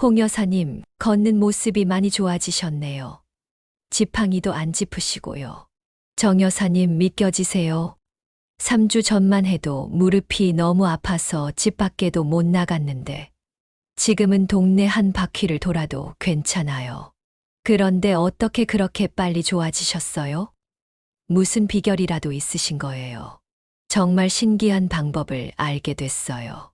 홍 여사님, 걷는 모습이 많이 좋아지셨네요. 지팡이도 안 짚으시고요. 정 여사님 믿겨지세요? 3주 전만 해도 무릎이 너무 아파서 집 밖에도 못 나갔는데 지금은 동네 한 바퀴를 돌아도 괜찮아요. 그런데 어떻게 그렇게 빨리 좋아지셨어요? 무슨 비결이라도 있으신 거예요. 정말 신기한 방법을 알게 됐어요.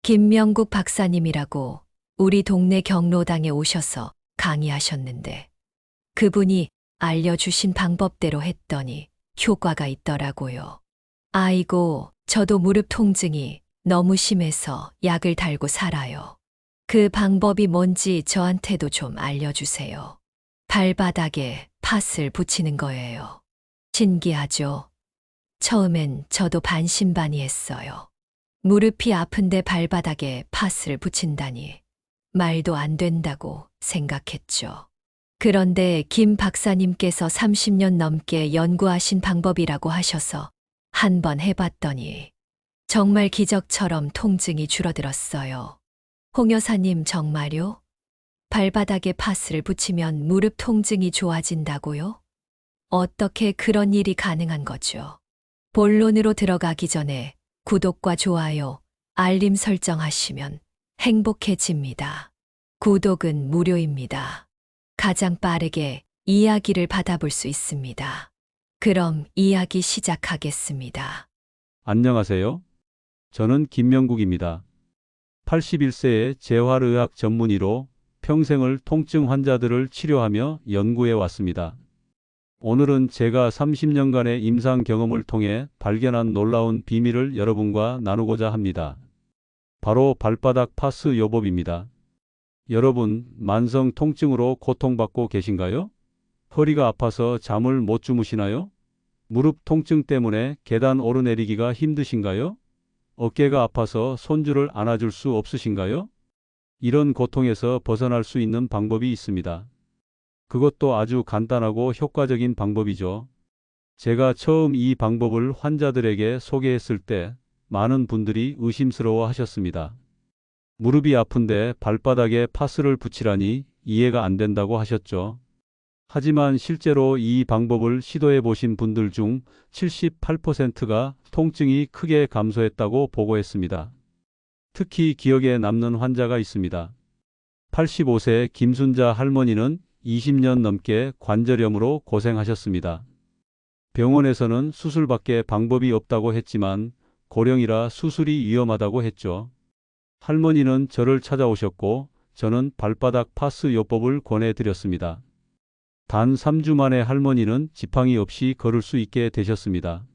김명국 박사님이라고 우리 동네 경로당에 오셔서 강의하셨는데 그분이 알려주신 방법대로 했더니 효과가 있더라고요. 아이고, 저도 무릎 통증이 너무 심해서 약을 달고 살아요. 그 방법이 뭔지 저한테도 좀 알려주세요. 발바닥에 팥을 붙이는 거예요. 신기하죠? 처음엔 저도 반신반의했어요. 무릎이 아픈데 발바닥에 팥을 붙인다니 말도 안 된다고 생각했죠. 그런데 김 박사님께서 30년 넘게 연구하신 방법이라고 하셔서 한번 해봤더니 정말 기적처럼 통증이 줄어들었어요. 홍 여사님 정말요? 발바닥에 팥을 붙이면 무릎 통증이 좋아진다고요? 어떻게 그런 일이 가능한 거죠? 본론으로 들어가기 전에 구독과 좋아요, 알림 설정하시면 행복해집니다. 구독은 무료입니다. 가장 빠르게 이야기를 받아볼 수 있습니다. 그럼 이야기 시작하겠습니다. 안녕하세요. 저는 김명국입니다. 81세의 재활의학 전문의로 평생을 통증 환자들을 치료하며 연구해 왔습니다. 오늘은 제가 30년간의 임상 경험을 통해 발견한 놀라운 비밀을 여러분과 나누고자 합니다. 바로 발바닥 파스 요법입니다. 여러분, 만성 통증으로 고통받고 계신가요? 허리가 아파서 잠을 못 주무시나요? 무릎 통증 때문에 계단 오르내리기가 힘드신가요? 어깨가 아파서 손주를 안아줄 수 없으신가요? 이런 고통에서 벗어날 수 있는 방법이 있습니다. 그것도 아주 간단하고 효과적인 방법이죠. 제가 처음 이 방법을 환자들에게 소개했을 때 많은 분들이 의심스러워 하셨습니다. 무릎이 아픈데 발바닥에 파스를 붙이라니 이해가 안 된다고 하셨죠. 하지만 실제로 이 방법을 시도해 보신 분들 중 78%가 통증이 크게 감소했다고 보고했습니다. 특히 기억에 남는 환자가 있습니다. 85세 김순자 할머니는 20년 넘게 관절염으로 고생하셨습니다. 병원에서는 수술밖에 방법이 없다고 했지만 고령이라 수술이 위험하다고 했죠. 할머니는 저를 찾아오셨고 저는 발바닥 파스 요법을 권해드렸습니다. 단 3주 만에 할머니는 지팡이 없이 걸을 수 있게 되셨습니다.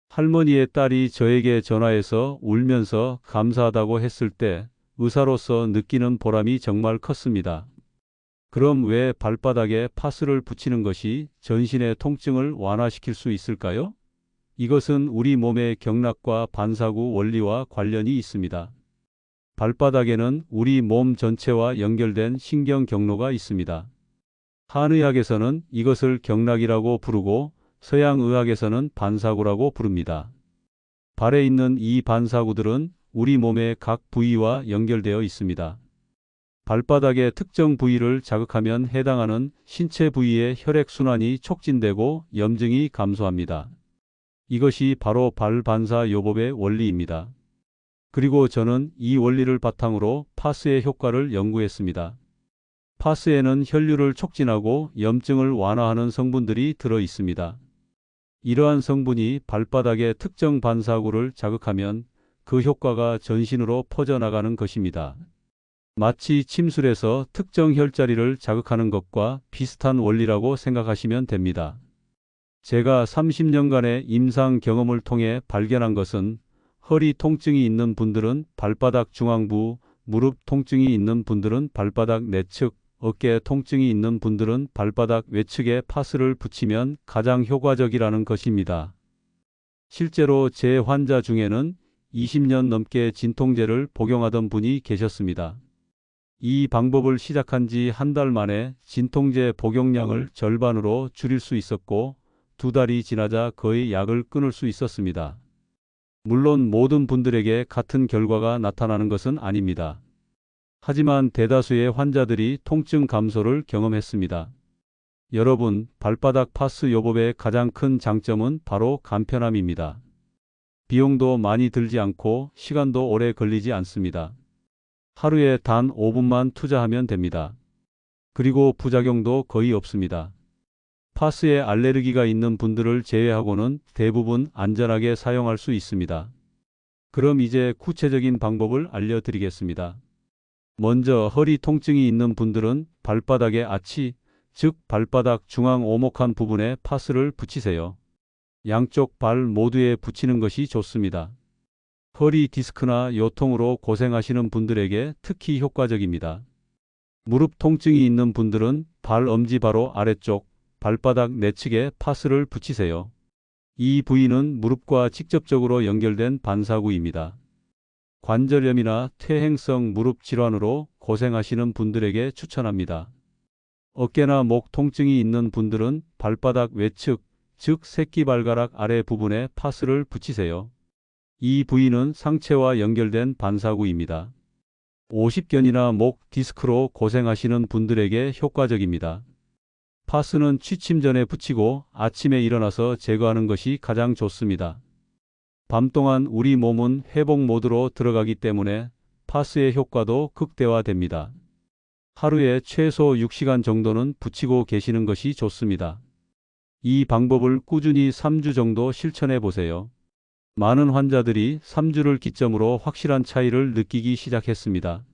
할머니의 딸이 저에게 전화해서 울면서 감사하다고 했을 때 의사로서 느끼는 보람이 정말 컸습니다. 그럼 왜 발바닥에 파스를 붙이는 것이 전신의 통증을 완화시킬 수 있을까요? 이것은 우리 몸의 경락과 반사구 원리와 관련이 있습니다. 발바닥에는 우리 몸 전체와 연결된 신경 경로가 있습니다. 한의학에서는 이것을 경락이라고 부르고 서양의학에서는 반사구라고 부릅니다. 발에 있는 이 반사구들은 우리 몸의 각 부위와 연결되어 있습니다. 발바닥의 특정 부위를 자극하면 해당하는 신체 부위의 혈액순환이 촉진되고 염증이 감소합니다. 이것이 바로 발반사 요법의 원리입니다. 그리고 저는 이 원리를 바탕으로 파스의 효과를 연구했습니다. 파스에는 혈류를 촉진하고 염증을 완화하는 성분들이 들어 있습니다. 이러한 성분이 발바닥의 특정 반사구를 자극하면 그 효과가 전신으로 퍼져나가는 것입니다. 마치 침술에서 특정 혈자리를 자극하는 것과 비슷한 원리라고 생각하시면 됩니다. 제가 30년간의 임상 경험을 통해 발견한 것은 허리 통증이 있는 분들은 발바닥 중앙부, 무릎 통증이 있는 분들은 발바닥 내측, 어깨 통증이 있는 분들은 발바닥 외측에 파스를 붙이면 가장 효과적이라는 것입니다. 실제로 제 환자 중에는 20년 넘게 진통제를 복용하던 분이 계셨습니다. 이 방법을 시작한 지 한 달 만에 진통제 복용량을 절반으로 줄일 수 있었고 2달이 지나자 거의 약을 끊을 수 있었습니다. 물론 모든 분들에게 같은 결과가 나타나는 것은 아닙니다. 하지만 대다수의 환자들이 통증 감소를 경험했습니다. 여러분, 발바닥 파스 요법의 가장 큰 장점은 바로 간편함입니다. 비용도 많이 들지 않고 시간도 오래 걸리지 않습니다. 하루에 단 5분만 투자하면 됩니다. 그리고 부작용도 거의 없습니다. 파스에 알레르기가 있는 분들을 제외하고는 대부분 안전하게 사용할 수 있습니다. 그럼 이제 구체적인 방법을 알려드리겠습니다. 먼저 허리 통증이 있는 분들은 발바닥의 아치, 즉 발바닥 중앙 오목한 부분에 파스를 붙이세요. 양쪽 발 모두에 붙이는 것이 좋습니다. 허리 디스크나 요통으로 고생하시는 분들에게 특히 효과적입니다. 무릎 통증이 있는 분들은 발 엄지 바로 아래쪽 발바닥 내측에 파스를 붙이세요. 이 부위는 무릎과 직접적으로 연결된 반사구입니다. 관절염이나 퇴행성 무릎 질환으로 고생하시는 분들에게 추천합니다. 어깨나 목 통증이 있는 분들은 발바닥 외측, 즉 새끼발가락 아래 부분에 파스를 붙이세요. 이 부위는 상체와 연결된 반사구입니다. 오십견이나 목 디스크로 고생하시는 분들에게 효과적입니다. 파스는 취침 전에 붙이고 아침에 일어나서 제거하는 것이 가장 좋습니다. 밤 동안 우리 몸은 회복 모드로 들어가기 때문에 파스의 효과도 극대화됩니다. 하루에 최소 6시간 정도는 붙이고 계시는 것이 좋습니다. 이 방법을 꾸준히 3주 정도 실천해 보세요. 많은 환자들이 3주를 기점으로 확실한 차이를 느끼기 시작했습니다.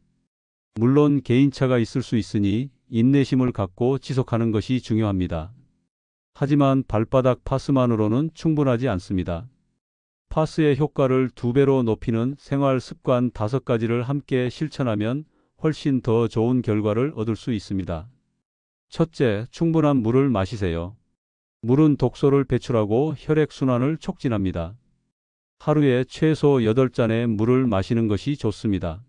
물론 개인차가 있을 수 있으니 인내심을 갖고 지속하는 것이 중요합니다. 하지만 발바닥 파스만으로는 충분하지 않습니다. 파스의 효과를 2배로 높이는 생활 습관 5가지를 함께 실천하면 훨씬 더 좋은 결과를 얻을 수 있습니다. 첫째, 충분한 물을 마시세요. 물은 독소를 배출하고 혈액순환을 촉진합니다. 하루에 최소 8잔의 물을 마시는 것이 좋습니다.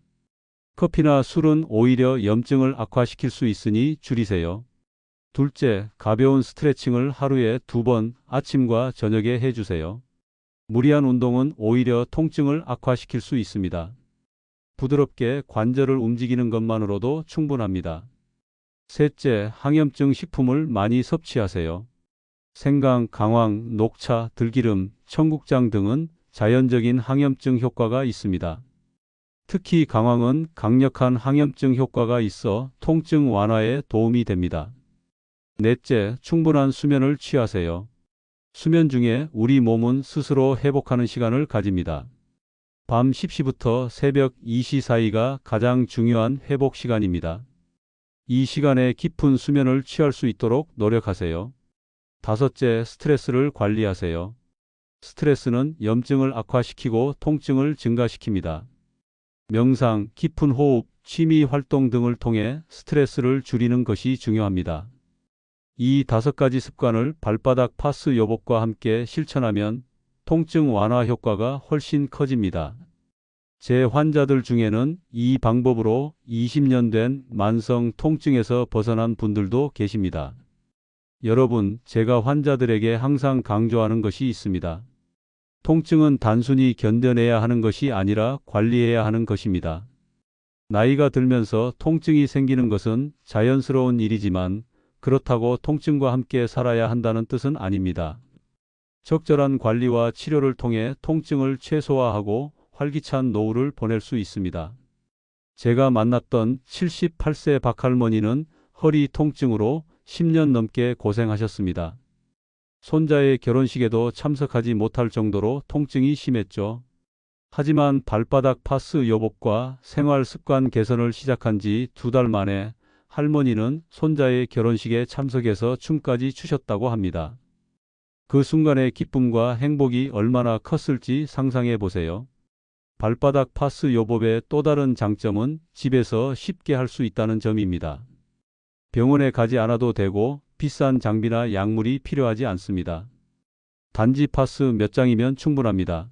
커피나 술은 오히려 염증을 악화시킬 수 있으니 줄이세요. 둘째, 가벼운 스트레칭을 하루에 2번 아침과 저녁에 해주세요. 무리한 운동은 오히려 통증을 악화시킬 수 있습니다. 부드럽게 관절을 움직이는 것만으로도 충분합니다. 셋째, 항염증 식품을 많이 섭취하세요. 생강, 강황, 녹차, 들기름, 청국장 등은 자연적인 항염증 효과가 있습니다. 특히 강황은 강력한 항염증 효과가 있어 통증 완화에 도움이 됩니다. 넷째, 충분한 수면을 취하세요. 수면 중에 우리 몸은 스스로 회복하는 시간을 가집니다. 밤 10시부터 새벽 2시 사이가 가장 중요한 회복 시간입니다. 이 시간에 깊은 수면을 취할 수 있도록 노력하세요. 다섯째, 스트레스를 관리하세요. 스트레스는 염증을 악화시키고 통증을 증가시킵니다. 명상, 깊은 호흡, 취미 활동 등을 통해 스트레스를 줄이는 것이 중요합니다. 이 5가지 습관을 발바닥 파스 요법과 함께 실천하면 통증 완화 효과가 훨씬 커집니다. 제 환자들 중에는 이 방법으로 20년 된 만성 통증에서 벗어난 분들도 계십니다. 여러분, 제가 환자들에게 항상 강조하는 것이 있습니다. 통증은 단순히 견뎌내야 하는 것이 아니라 관리해야 하는 것입니다. 나이가 들면서 통증이 생기는 것은 자연스러운 일이지만 그렇다고 통증과 함께 살아야 한다는 뜻은 아닙니다. 적절한 관리와 치료를 통해 통증을 최소화하고 활기찬 노후를 보낼 수 있습니다. 제가 만났던 78세 박할머니는 허리 통증으로 10년 넘게 고생하셨습니다. 손자의 결혼식에도 참석하지 못할 정도로 통증이 심했죠. 하지만 발바닥 파스 요법과 생활 습관 개선을 시작한 지 2달 만에 할머니는 손자의 결혼식에 참석해서 춤까지 추셨다고 합니다. 그 순간의 기쁨과 행복이 얼마나 컸을지 상상해 보세요. 발바닥 파스 요법의 또 다른 장점은 집에서 쉽게 할 수 있다는 점입니다. 병원에 가지 않아도 되고 비싼 장비나 약물이 필요하지 않습니다. 단지 파스 몇 장이면 충분합니다.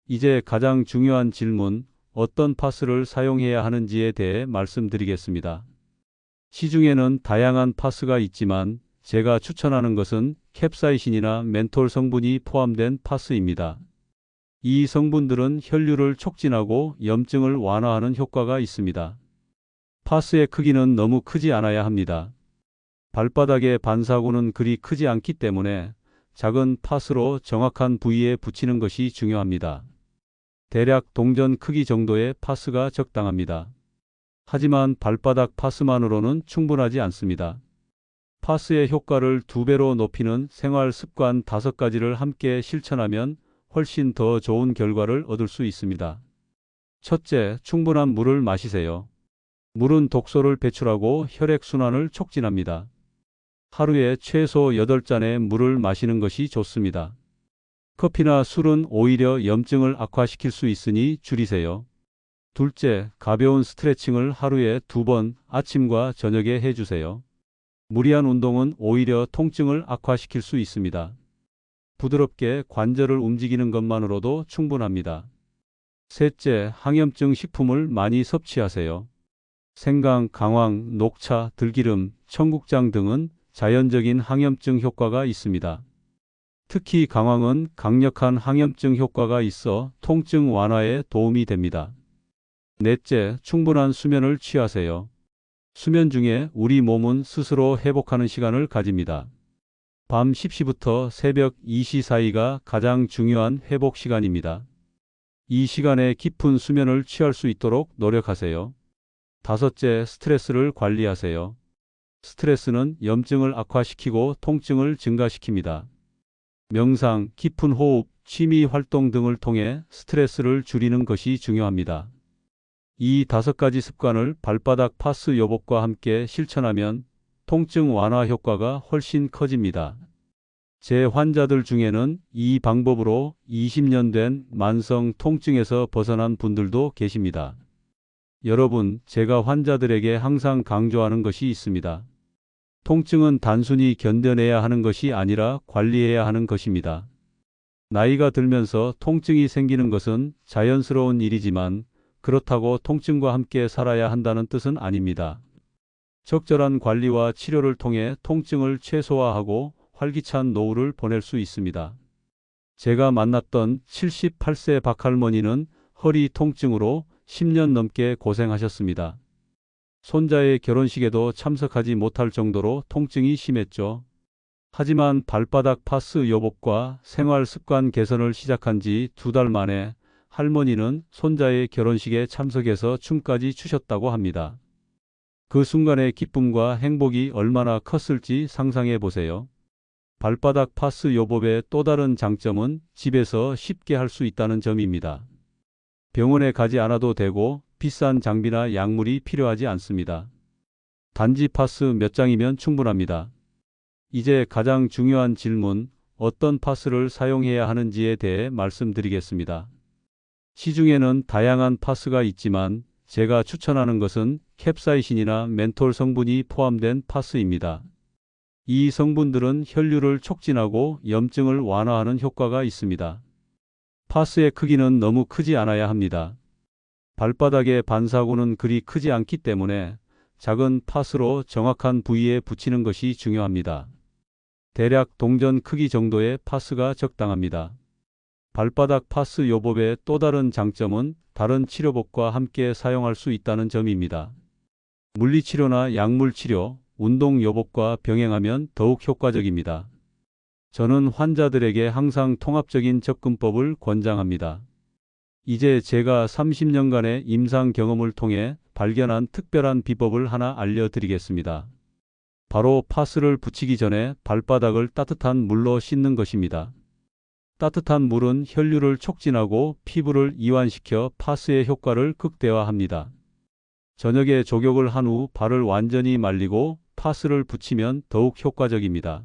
이제 가장 중요한 질문, 어떤 파스를 사용해야 하는지에 대해 말씀드리겠습니다. 시중에는 다양한 파스가 있지만 제가 추천하는 것은 캡사이신이나 멘톨 성분이 포함된 파스입니다. 이 성분들은 혈류를 촉진하고 염증을 완화하는 효과가 있습니다. 파스의 크기는 너무 크지 않아야 합니다. 발바닥의 반사구는 그리 크지 않기 때문에 작은 파스로 정확한 부위에 붙이는 것이 중요합니다. 대략 동전 크기 정도의 파스가 적당합니다. 하지만 발바닥 파스만으로는 충분하지 않습니다. 파스의 효과를 2배로 높이는 생활 습관 5가지를 함께 실천하면 훨씬 더 좋은 결과를 얻을 수 있습니다. 첫째, 충분한 물을 마시세요. 물은 독소를 배출하고 혈액순환을 촉진합니다. 하루에 최소 8잔의 물을 마시는 것이 좋습니다. 커피나 술은 오히려 염증을 악화시킬 수 있으니 줄이세요. 둘째, 가벼운 스트레칭을 하루에 2번 아침과 저녁에 해주세요. 무리한 운동은 오히려 통증을 악화시킬 수 있습니다. 부드럽게 관절을 움직이는 것만으로도 충분합니다. 셋째, 항염증 식품을 많이 섭취하세요. 생강, 강황, 녹차, 들기름, 청국장 등은 자연적인 항염증 효과가 있습니다. 특히 강황은 강력한 항염증 효과가 있어 통증 완화에 도움이 됩니다. 넷째, 충분한 수면을 취하세요. 수면 중에 우리 몸은 스스로 회복하는 시간을 가집니다. 밤 10시부터 새벽 2시 사이가 가장 중요한 회복 시간입니다. 이 시간에 깊은 수면을 취할 수 있도록 노력하세요. 다섯째, 스트레스를 관리하세요. 스트레스는 염증을 악화시키고 통증을 증가시킵니다. 명상, 깊은 호흡, 취미 활동 등을 통해 스트레스를 줄이는 것이 중요합니다. 이 5가지 습관을 발바닥 파스 요법과 함께 실천하면 통증 완화 효과가 훨씬 커집니다. 제 환자들 중에는 이 방법으로 20년 된 만성 통증에서 벗어난 분들도 계십니다. 여러분, 제가 환자들에게 항상 강조하는 것이 있습니다. 통증은 단순히 견뎌내야 하는 것이 아니라 관리해야 하는 것입니다. 나이가 들면서 통증이 생기는 것은 자연스러운 일이지만 그렇다고 통증과 함께 살아야 한다는 뜻은 아닙니다. 적절한 관리와 치료를 통해 통증을 최소화하고 활기찬 노후를 보낼 수 있습니다. 제가 만났던 78세 박할머니는 허리 통증으로 10년 넘게 고생하셨습니다. 손자의 결혼식에도 참석하지 못할 정도로 통증이 심했죠. 하지만 발바닥 파스 요법과 생활 습관 개선을 시작한 지 2달 만에 할머니는 손자의 결혼식에 참석해서 춤까지 추셨다고 합니다. 그 순간의 기쁨과 행복이 얼마나 컸을지 상상해 보세요. 발바닥 파스 요법의 또 다른 장점은 집에서 쉽게 할 수 있다는 점입니다. 병원에 가지 않아도 되고 비싼 장비나 약물이 필요하지 않습니다. 단지 파스 몇 장이면 충분합니다. 이제 가장 중요한 질문, 어떤 파스를 사용해야 하는지에 대해 말씀드리겠습니다. 시중에는 다양한 파스가 있지만 제가 추천하는 것은 캡사이신이나 멘톨 성분이 포함된 파스입니다. 이 성분들은 혈류를 촉진하고 염증을 완화하는 효과가 있습니다. 파스의 크기는 너무 크지 않아야 합니다. 발바닥의 반사구는 그리 크지 않기 때문에 작은 파스로 정확한 부위에 붙이는 것이 중요합니다. 대략 동전 크기 정도의 파스가 적당합니다. 발바닥 파스 요법의 또 다른 장점은 다른 치료법과 함께 사용할 수 있다는 점입니다. 물리치료나 약물치료, 운동 요법과 병행하면 더욱 효과적입니다. 저는 환자들에게 항상 통합적인 접근법을 권장합니다. 이제 제가 30년간의 임상 경험을 통해 발견한 특별한 비법을 하나 알려드리겠습니다. 바로 파스를 붙이기 전에 발바닥을 따뜻한 물로 씻는 것입니다. 따뜻한 물은 혈류를 촉진하고 피부를 이완시켜 파스의 효과를 극대화합니다. 저녁에 족욕을 한 후 발을 완전히 말리고 파스를 붙이면 더욱 효과적입니다.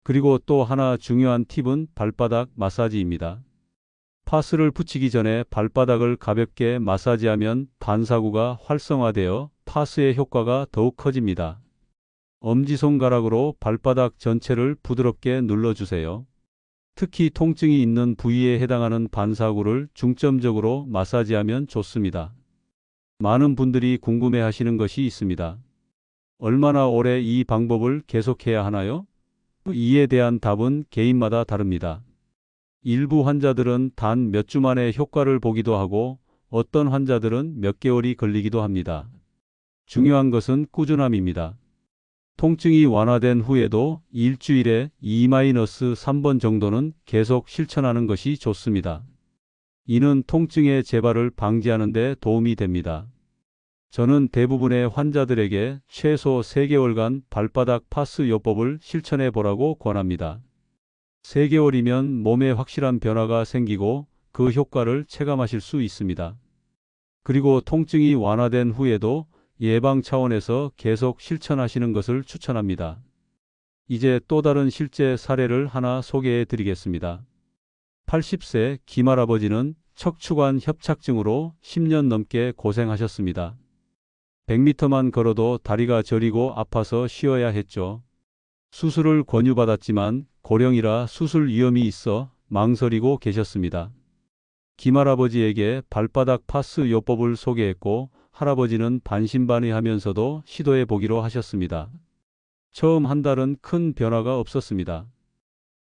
그리고 또 하나 중요한 팁은 발바닥 마사지입니다. 파스를 붙이기 전에 발바닥을 가볍게 마사지하면 반사구가 활성화되어 파스의 효과가 더욱 커집니다. 엄지손가락으로 발바닥 전체를 부드럽게 눌러주세요. 특히 통증이 있는 부위에 해당하는 반사구를 중점적으로 마사지하면 좋습니다. 많은 분들이 궁금해하시는 것이 있습니다. 얼마나 오래 이 방법을 계속해야 하나요? 이에 대한 답은 개인마다 다릅니다. 일부 환자들은 단 몇 주 만에 효과를 보기도 하고 어떤 환자들은 몇 개월이 걸리기도 합니다. 중요한 것은 꾸준함입니다. 통증이 완화된 후에도 일주일에 2-3번 정도는 계속 실천하는 것이 좋습니다. 이는 통증의 재발을 방지하는 데 도움이 됩니다. 저는 대부분의 환자들에게 최소 3개월간 발바닥 파스 요법을 실천해 보라고 권합니다. 3개월이면 몸에 확실한 변화가 생기고 그 효과를 체감하실 수 있습니다. 그리고 통증이 완화된 후에도 예방 차원에서 계속 실천하시는 것을 추천합니다. 이제 또 다른 실제 사례를 하나 소개해 드리겠습니다. 80세 김할아버지는 척추관 협착증으로 10년 넘게 고생하셨습니다. 100m만 걸어도 다리가 저리고 아파서 쉬어야 했죠. 수술을 권유받았지만 고령이라 수술 위험이 있어 망설이고 계셨습니다. 김할아버지에게 발바닥 파스 요법을 소개했고 할아버지는 반신반의하면서도 시도해 보기로 하셨습니다. 처음 한 달은 큰 변화가 없었습니다.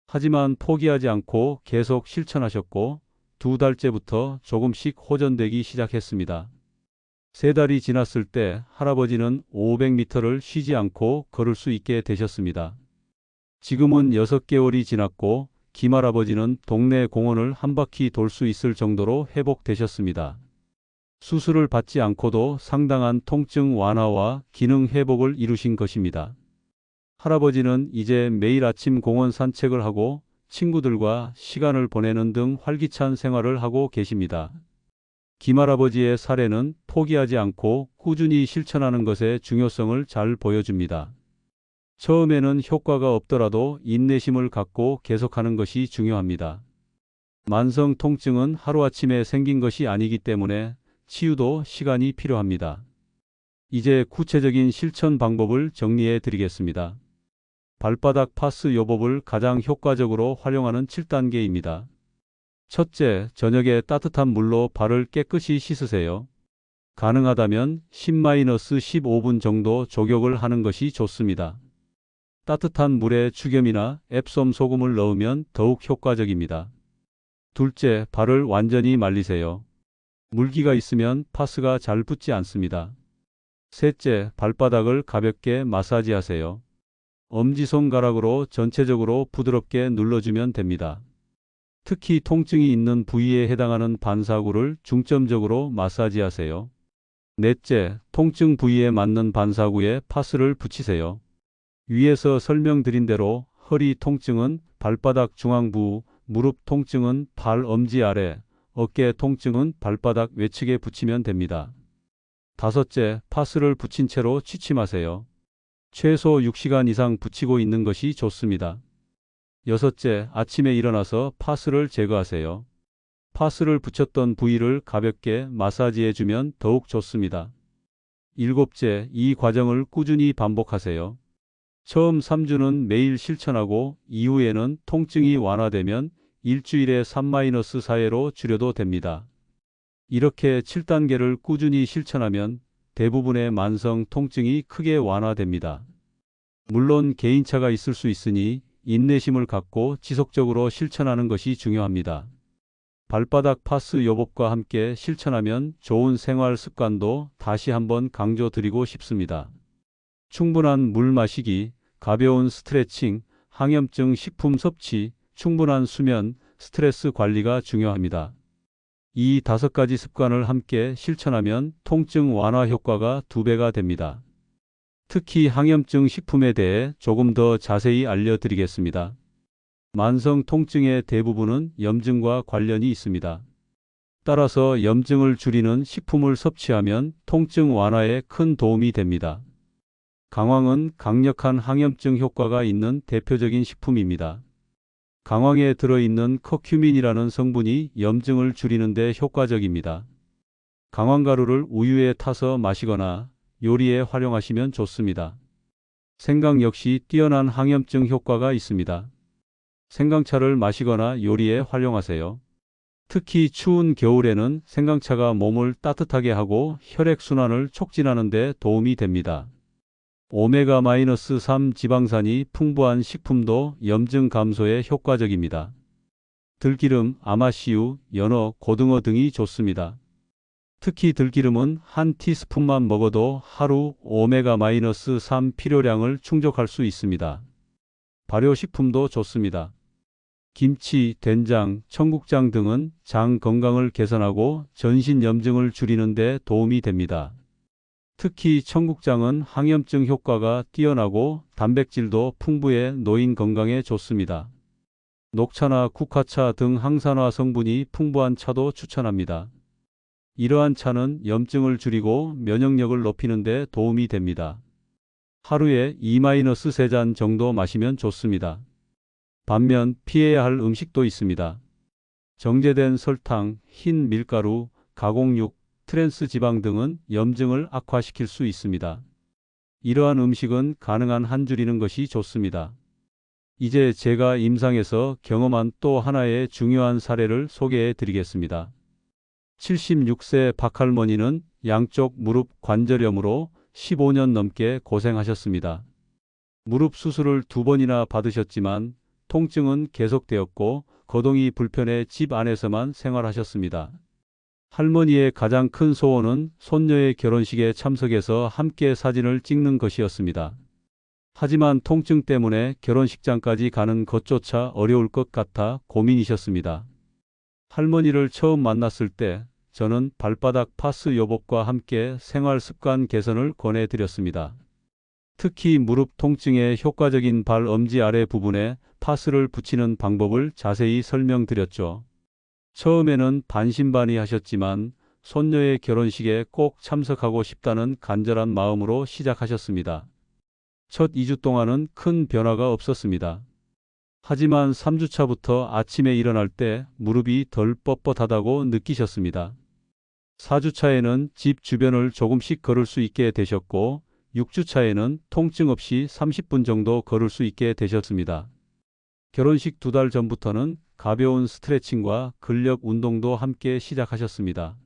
하지만 포기하지 않고 계속 실천하셨고 2달째부터 조금씩 호전되기 시작했습니다. 3달이 지났을 때 할아버지는 500m를 쉬지 않고 걸을 수 있게 되셨습니다. 지금은 6개월이 지났고 김할아버지는 동네 공원을 한 바퀴 돌 수 있을 정도로 회복되셨습니다. 수술을 받지 않고도 상당한 통증 완화와 기능 회복을 이루신 것입니다. 할아버지는 이제 매일 아침 공원 산책을 하고 친구들과 시간을 보내는 등 활기찬 생활을 하고 계십니다. 김할아버지의 사례는 포기하지 않고 꾸준히 실천하는 것의 중요성을 잘 보여줍니다. 처음에는 효과가 없더라도 인내심을 갖고 계속하는 것이 중요합니다. 만성 통증은 하루아침에 생긴 것이 아니기 때문에 치유도 시간이 필요합니다. 이제 구체적인 실천 방법을 정리해 드리겠습니다. 발바닥 파스 요법을 가장 효과적으로 활용하는 7단계입니다. 첫째, 저녁에 따뜻한 물로 발을 깨끗이 씻으세요. 가능하다면 10-15분 정도 조격을 하는 것이 좋습니다. 따뜻한 물에 죽염이나 앱솜 소금을 넣으면 더욱 효과적입니다. 둘째, 발을 완전히 말리세요. 물기가 있으면 파스가 잘 붙지 않습니다. 셋째, 발바닥을 가볍게 마사지하세요. 엄지손가락으로 전체적으로 부드럽게 눌러주면 됩니다. 특히 통증이 있는 부위에 해당하는 반사구를 중점적으로 마사지하세요. 넷째, 통증 부위에 맞는 반사구에 파스를 붙이세요. 위에서 설명드린 대로 허리 통증은 발바닥 중앙부, 무릎 통증은 발 엄지 아래, 어깨 통증은 발바닥 외측에 붙이면 됩니다. 다섯째, 파스를 붙인 채로 취침하세요. 최소 6시간 이상 붙이고 있는 것이 좋습니다. 여섯째, 아침에 일어나서 파스를 제거하세요. 파스를 붙였던 부위를 가볍게 마사지해주면 더욱 좋습니다. 일곱째, 이 과정을 꾸준히 반복하세요. 처음 3주는 매일 실천하고 이후에는 통증이 완화되면 일주일에 3-4회로 줄여도 됩니다. 이렇게 7단계를 꾸준히 실천하면 대부분의 만성 통증이 크게 완화됩니다. 물론 개인차가 있을 수 있으니 인내심을 갖고 지속적으로 실천하는 것이 중요합니다. 발바닥 파스 요법과 함께 실천하면 좋은 생활 습관도 다시 한번 강조드리고 싶습니다. 충분한 물 마시기, 가벼운 스트레칭, 항염증 식품 섭취, 충분한 수면, 스트레스 관리가 중요합니다. 이 5가지 습관을 함께 실천하면 통증 완화 효과가 2배가 됩니다. 특히 항염증 식품에 대해 조금 더 자세히 알려드리겠습니다. 만성 통증의 대부분은 염증과 관련이 있습니다. 따라서 염증을 줄이는 식품을 섭취하면 통증 완화에 큰 도움이 됩니다. 강황은 강력한 항염증 효과가 있는 대표적인 식품입니다. 강황에 들어있는 커큐민이라는 성분이 염증을 줄이는 데 효과적입니다. 강황가루를 우유에 타서 마시거나 요리에 활용하시면 좋습니다. 생강 역시 뛰어난 항염증 효과가 있습니다. 생강차를 마시거나 요리에 활용하세요. 특히 추운 겨울에는 생강차가 몸을 따뜻하게 하고 혈액순환을 촉진하는 데 도움이 됩니다. 오메가-3 지방산이 풍부한 식품도 염증 감소에 효과적입니다. 들기름, 아마씨유, 연어, 고등어 등이 좋습니다. 특히 들기름은 한 티스푼만 먹어도 하루 오메가-3 필요량을 충족할 수 있습니다. 발효식품도 좋습니다. 김치, 된장, 청국장 등은 장 건강을 개선하고 전신 염증을 줄이는 데 도움이 됩니다. 특히 청국장은 항염증 효과가 뛰어나고 단백질도 풍부해 노인 건강에 좋습니다. 녹차나 국화차 등 항산화 성분이 풍부한 차도 추천합니다. 이러한 차는 염증을 줄이고 면역력을 높이는 데 도움이 됩니다. 하루에 2-3잔 정도 마시면 좋습니다. 반면 피해야 할 음식도 있습니다. 정제된 설탕, 흰 밀가루, 가공육, 트랜스 지방 등은 염증을 악화시킬 수 있습니다. 이러한 음식은 가능한 한 줄이는 것이 좋습니다. 이제 제가 임상에서 경험한 또 하나의 중요한 사례를 소개해 드리겠습니다. 76세 박할머니는 양쪽 무릎 관절염으로 15년 넘게 고생하셨습니다. 무릎 수술을 2번이나 받으셨지만 통증은 계속되었고 거동이 불편해 집 안에서만 생활하셨습니다. 할머니의 가장 큰 소원은 손녀의 결혼식에 참석해서 함께 사진을 찍는 것이었습니다. 하지만 통증 때문에 결혼식장까지 가는 것조차 어려울 것 같아 고민이셨습니다. 할머니를 처음 만났을 때 저는 발바닥 파스 요법과 함께 생활 습관 개선을 권해드렸습니다. 특히 무릎 통증에 효과적인 발 엄지 아래 부분에 파스를 붙이는 방법을 자세히 설명드렸죠. 처음에는 반신반의하셨지만 손녀의 결혼식에 꼭 참석하고 싶다는 간절한 마음으로 시작하셨습니다. 첫 2주 동안은 큰 변화가 없었습니다. 하지만 3주차부터 아침에 일어날 때 무릎이 덜 뻣뻣하다고 느끼셨습니다. 4주차에는 집 주변을 조금씩 걸을 수 있게 되셨고 6주차에는 통증 없이 30분 정도 걸을 수 있게 되셨습니다. 결혼식 2달 전부터는 가벼운 스트레칭과 근력 운동도 함께 시작하셨습니다.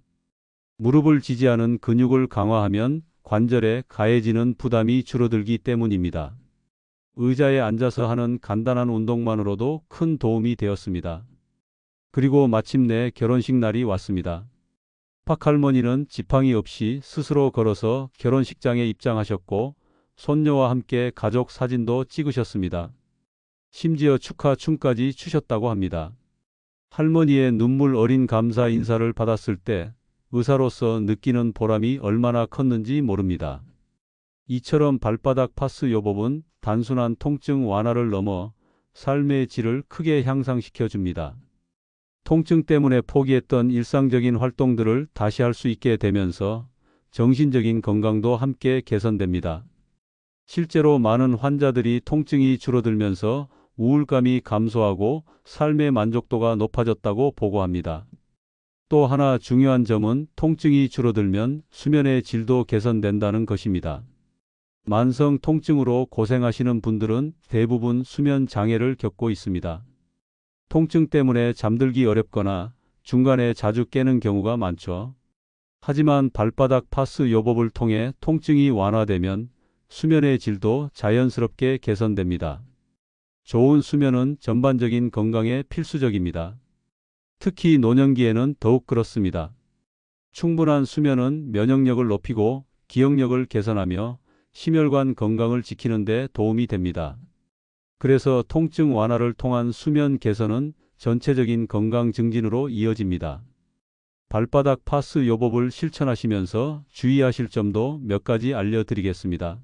무릎을 지지하는 근육을 강화하면 관절에 가해지는 부담이 줄어들기 때문입니다. 의자에 앉아서 하는 간단한 운동만으로도 큰 도움이 되었습니다. 그리고 마침내 결혼식 날이 왔습니다. 박할머니는 지팡이 없이 스스로 걸어서 결혼식장에 입장하셨고 손녀와 함께 가족 사진도 찍으셨습니다. 심지어 축하춤까지 추셨다고 합니다. 할머니의 눈물 어린 감사 인사를 받았을 때 의사로서 느끼는 보람이 얼마나 컸는지 모릅니다. 이처럼 발바닥 파스 요법은 단순한 통증 완화를 넘어 삶의 질을 크게 향상시켜 줍니다. 통증 때문에 포기했던 일상적인 활동들을 다시 할 수 있게 되면서 정신적인 건강도 함께 개선됩니다. 실제로 많은 환자들이 통증이 줄어들면서 우울감이 감소하고 삶의 만족도가 높아졌다고 보고합니다. 또 하나 중요한 점은 통증이 줄어들면 수면의 질도 개선된다는 것입니다. 만성 통증으로 고생하시는 분들은 대부분 수면 장애를 겪고 있습니다. 통증 때문에 잠들기 어렵거나 중간에 자주 깨는 경우가 많죠. 하지만 발바닥 파스 요법을 통해 통증이 완화되면 수면의 질도 자연스럽게 개선됩니다. 좋은 수면은 전반적인 건강에 필수적입니다. 특히 노년기에는 더욱 그렇습니다. 충분한 수면은 면역력을 높이고 기억력을 개선하며 심혈관 건강을 지키는 데 도움이 됩니다. 그래서 통증 완화를 통한 수면 개선은 전체적인 건강 증진으로 이어집니다. 발바닥 파스 요법을 실천하시면서 주의하실 점도 몇 가지 알려드리겠습니다.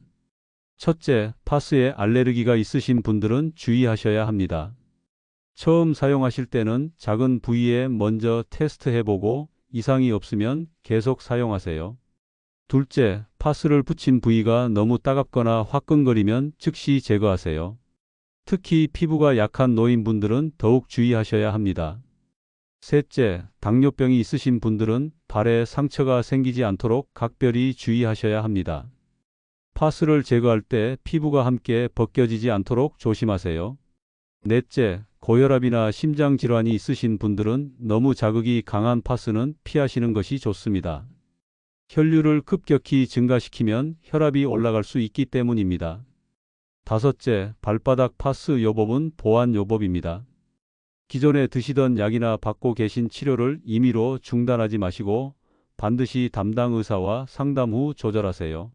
첫째, 파스에 알레르기가 있으신 분들은 주의하셔야 합니다. 처음 사용하실 때는 작은 부위에 먼저 테스트해보고 이상이 없으면 계속 사용하세요. 둘째, 파스를 붙인 부위가 너무 따갑거나 화끈거리면 즉시 제거하세요. 특히 피부가 약한 노인분들은 더욱 주의하셔야 합니다. 셋째, 당뇨병이 있으신 분들은 발에 상처가 생기지 않도록 각별히 주의하셔야 합니다. 파스를 제거할 때 피부가 함께 벗겨지지 않도록 조심하세요. 넷째, 고혈압이나 심장질환이 있으신 분들은 너무 자극이 강한 파스는 피하시는 것이 좋습니다. 혈류를 급격히 증가시키면 혈압이 올라갈 수 있기 때문입니다. 다섯째, 발바닥 파스 요법은 보완 요법입니다. 기존에 드시던 약이나 받고 계신 치료를 임의로 중단하지 마시고 반드시 담당 의사와 상담 후 조절하세요.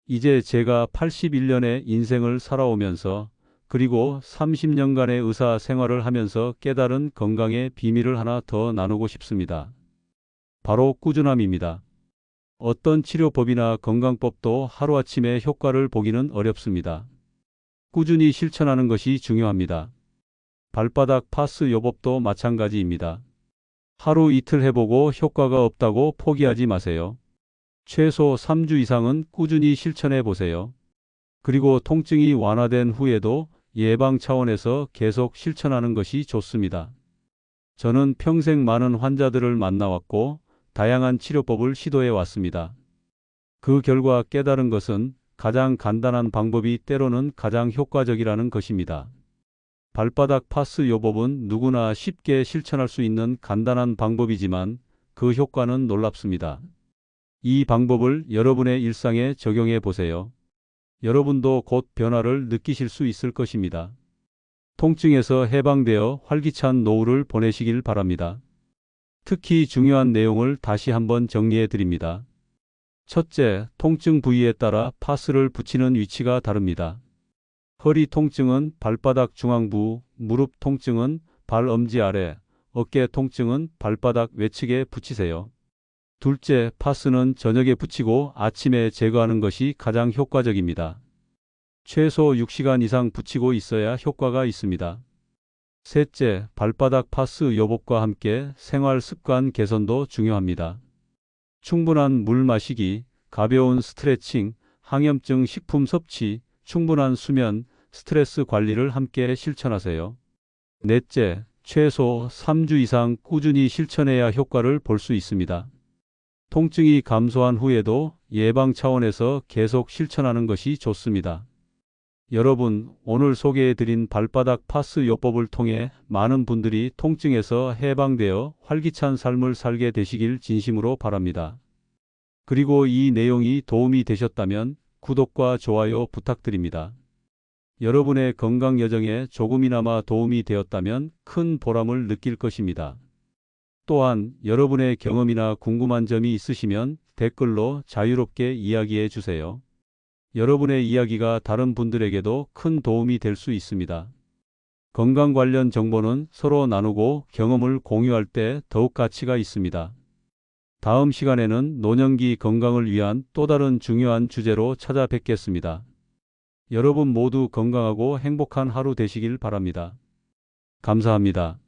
이제 제가 81년의 인생을 살아오면서 그리고 30년간의 의사 생활을 하면서 깨달은 건강의 비밀을 하나 더 나누고 싶습니다. 바로 꾸준함입니다. 어떤 치료법이나 건강법도 하루아침에 효과를 보기는 어렵습니다. 꾸준히 실천하는 것이 중요합니다. 발바닥 파스 요법도 마찬가지입니다. 하루 이틀 해보고 효과가 없다고 포기하지 마세요. 최소 3주 이상은 꾸준히 실천해 보세요. 그리고 통증이 완화된 후에도 예방 차원에서 계속 실천하는 것이 좋습니다. 저는 평생 많은 환자들을 만나왔고 다양한 치료법을 시도해 왔습니다. 그 결과 깨달은 것은 가장 간단한 방법이 때로는 가장 효과적이라는 것입니다. 발바닥 파스 요법은 누구나 쉽게 실천할 수 있는 간단한 방법이지만 그 효과는 놀랍습니다. 이 방법을 여러분의 일상에 적용해 보세요. 여러분도 곧 변화를 느끼실 수 있을 것입니다. 통증에서 해방되어 활기찬 노후를 보내시길 바랍니다. 특히 중요한 내용을 다시 한번 정리해 드립니다. 첫째, 통증 부위에 따라 파스를 붙이는 위치가 다릅니다. 허리 통증은 발바닥 중앙부, 무릎 통증은 발 엄지 아래, 어깨 통증은 발바닥 외측에 붙이세요. 둘째, 파스는 저녁에 붙이고 아침에 제거하는 것이 가장 효과적입니다. 최소 6시간 이상 붙이고 있어야 효과가 있습니다. 셋째, 발바닥 파스 요법과 함께 생활 습관 개선도 중요합니다. 충분한 물 마시기, 가벼운 스트레칭, 항염증 식품 섭취, 충분한 수면, 스트레스 관리를 함께 실천하세요. 넷째, 최소 3주 이상 꾸준히 실천해야 효과를 볼 수 있습니다. 통증이 감소한 후에도 예방 차원에서 계속 실천하는 것이 좋습니다. 여러분, 오늘 소개해드린 발바닥 파스 요법을 통해 많은 분들이 통증에서 해방되어 활기찬 삶을 살게 되시길 진심으로 바랍니다. 그리고 이 내용이 도움이 되셨다면 구독과 좋아요 부탁드립니다. 여러분의 건강 여정에 조금이나마 도움이 되었다면 큰 보람을 느낄 것입니다. 또한 여러분의 경험이나 궁금한 점이 있으시면 댓글로 자유롭게 이야기해 주세요. 여러분의 이야기가 다른 분들에게도 큰 도움이 될 수 있습니다. 건강 관련 정보는 서로 나누고 경험을 공유할 때 더욱 가치가 있습니다. 다음 시간에는 노년기 건강을 위한 또 다른 중요한 주제로 찾아뵙겠습니다. 여러분 모두 건강하고 행복한 하루 되시길 바랍니다. 감사합니다.